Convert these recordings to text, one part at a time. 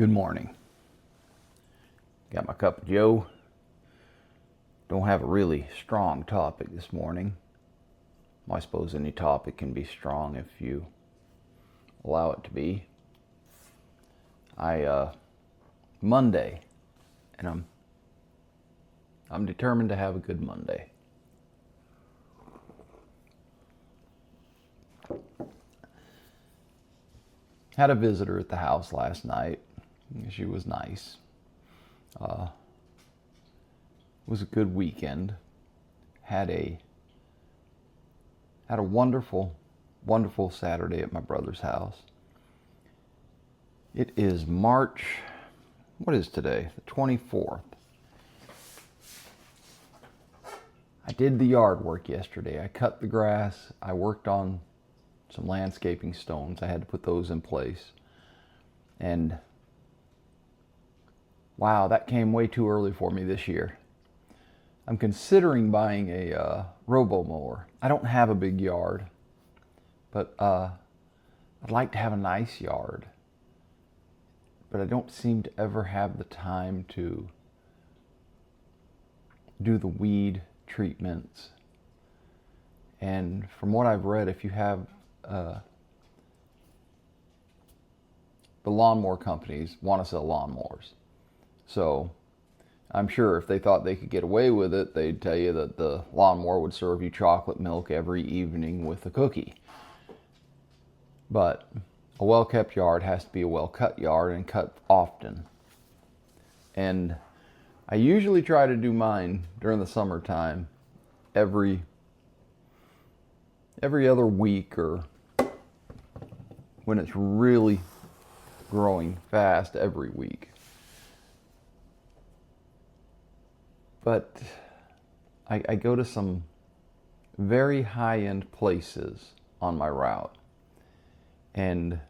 Good morning. Got my cup of joe. Don't have a really strong topic this morning. Well, I suppose any topic can be strong if you allow it to be. Monday, and I'm determined to have a good Monday. Had a visitor at the house last night. She was nice. It was a good weekend. Had a wonderful, wonderful Saturday at my brother's house. It is March, what is today? The 24th. I did the yard work yesterday. I cut the grass. I worked on some landscaping stones. I had to put those in place. And wow, that came way too early for me this year. I'm considering buying a robo mower. I don't have a big yard, but I'd like to have a nice yard. But I don't seem to ever have the time to do the weed treatments. And from what I've read, if you have the lawnmower companies want to sell lawnmowers. So I'm sure if they thought they could get away with it, they'd tell you that the lawnmower would serve you chocolate milk every evening with a cookie. But a well-kept yard has to be a well-cut yard and cut often. And I usually try to do mine during the summertime every other week, or when it's really growing fast, every week. But I go to some very high-end places on my route, and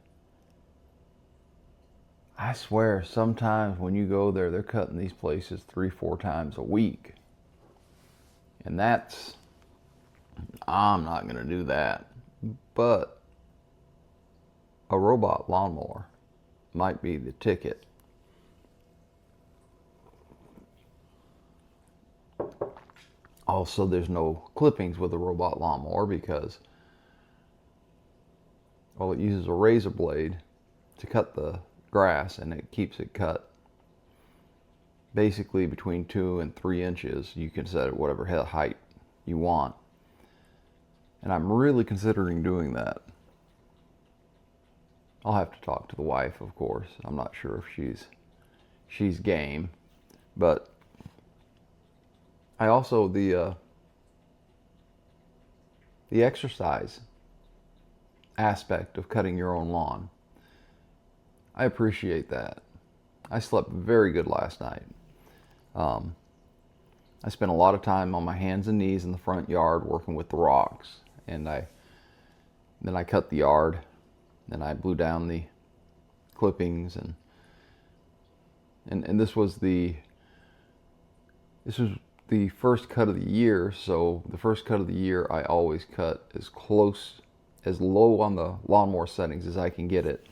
I swear sometimes when you go there, they're cutting these places 3-4 times a week. And I'm not going to do that. But a robot lawnmower might be the ticket. Also, there's no clippings with a robot lawnmower because, well, it uses a razor blade to cut the grass, and it keeps it cut basically between 2 and 3 inches. You can set it whatever height you want. And I'm really considering doing that. I'll have to talk to the wife, of course. I'm not sure if she's game. But I also, the exercise aspect of cutting your own lawn, I appreciate that. I slept very good last night. I spent a lot of time on my hands and knees in the front yard working with the rocks. And then I cut the yard. Then I blew down the clippings, and this was the first cut of the year. So the first cut of the year, I always cut as low on the lawnmower settings as I can get it.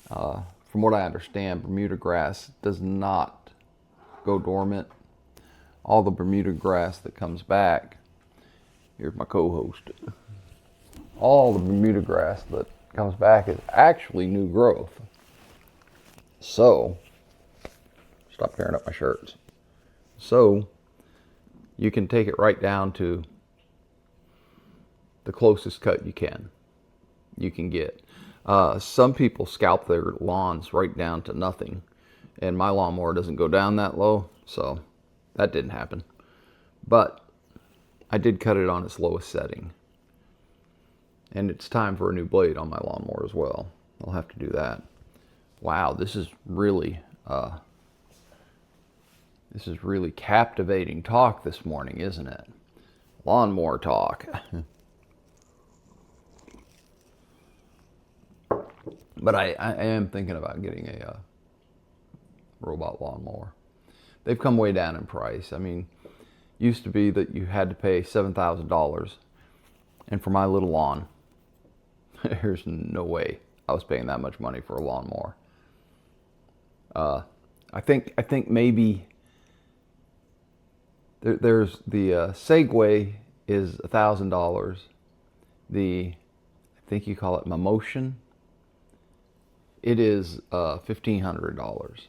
From what I understand, Bermuda grass does not go dormant. All the Bermuda grass that comes back, here's my co-host. All the Bermuda grass that comes back is actually new growth. So, stop tearing up my shirts. So, you can take it right down to the closest cut you can get. Some people scalp their lawns right down to nothing, and my lawnmower doesn't go down that low, so that didn't happen. But I did cut it on its lowest setting. And it's time for a new blade on my lawnmower as well. I'll have to do that. Wow, this is really captivating talk this morning, isn't it? Lawnmower talk. But I am thinking about getting a robot lawnmower. They've come way down in price. I mean, used to be that you had to pay $7,000, and for my little lawn, there's no way I was paying that much money for a lawnmower. I think maybe there's the Segway is $1,000. I think you call it Momotion. It is $1,500,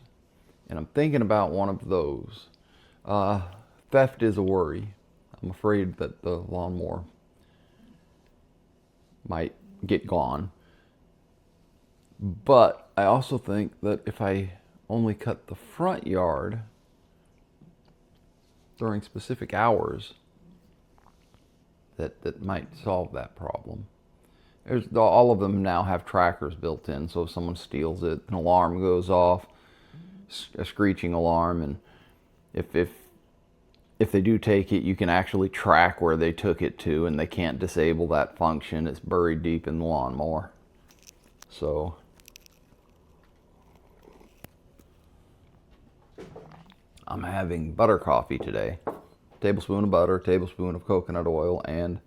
and I'm thinking about one of those. Theft is a worry. I'm afraid that the lawnmower might get gone. But I also think that if I only cut the front yard during specific hours, that might solve that problem. All of them now have trackers built in, so if someone steals it, an alarm goes off, a screeching alarm, and if they do take it, you can actually track where they took it to, and they can't disable that function. It's buried deep in the lawnmower. So I'm having butter coffee today. Tablespoon of butter, tablespoon of coconut oil, and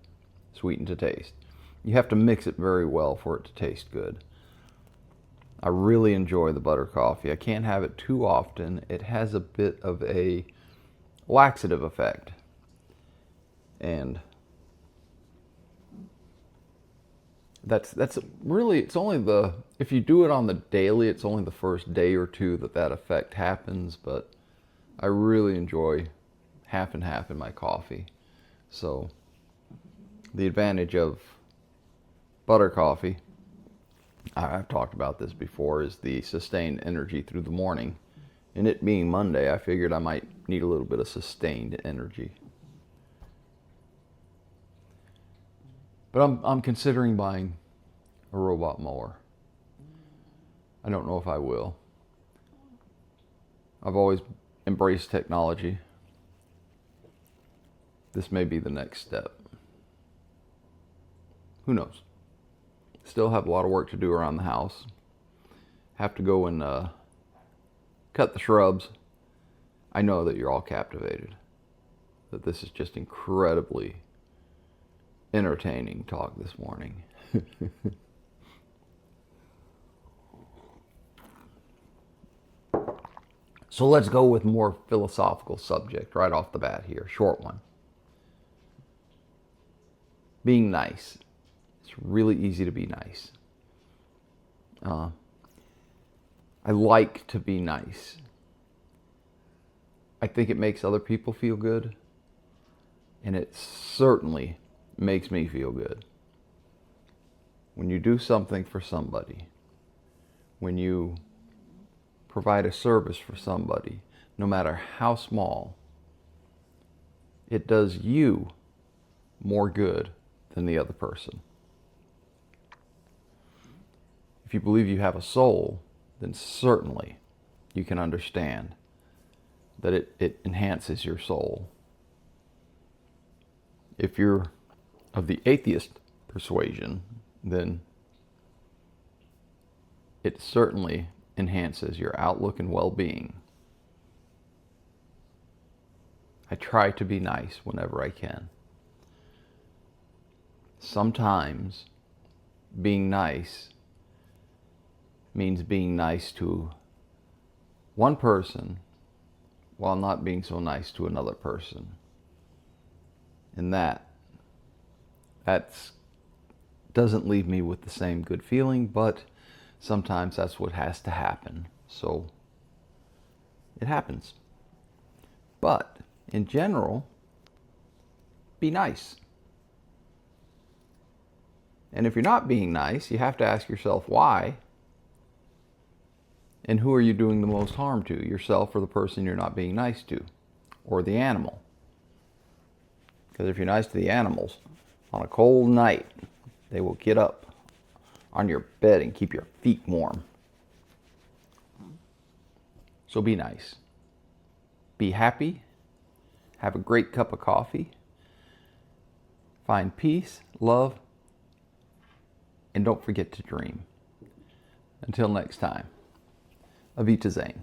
sweetened to taste. You have to mix it very well for it to taste good. I really enjoy the butter coffee. I can't have it too often. It has a bit of a laxative effect. And that's really, it's only if you do it on the daily, it's only the first day or two that effect happens, but I really enjoy half and half in my coffee. So the advantage of butter coffee, I've talked about this before, is the sustained energy through the morning. And it being Monday, I figured I might need a little bit of sustained energy. But I'm considering buying a robot mower. I don't know if I will. I've always embraced technology. This may be the next step. Who knows? Still have a lot of work to do around the house. Have to go and cut the shrubs. I know that you're all captivated. That this is just incredibly entertaining talk this morning. So let's go with more philosophical subject right off the bat here. Short one. Being nice. It's really easy to be nice. I like to be nice. I think it makes other people feel good. And it certainly makes me feel good. When you do something for somebody, when you provide a service for somebody, no matter how small, it does you more good than the other person. If you believe you have a soul, then certainly you can understand that it enhances your soul. If you're of the atheist persuasion, then it certainly enhances your outlook and well-being. I try to be nice whenever I can. Sometimes being nice means being nice to one person while not being so nice to another person. And that doesn't leave me with the same good feeling, but sometimes that's what has to happen. So it happens. But in general, be nice. And if you're not being nice, you have to ask yourself why. And who are you doing the most harm to? Yourself or the person you're not being nice to? Or the animal? Because if you're nice to the animals, on a cold night, they will get up on your bed and keep your feet warm. So be nice. Be happy. Have a great cup of coffee. Find peace, love, and don't forget to dream. Until next time, Avita Zane.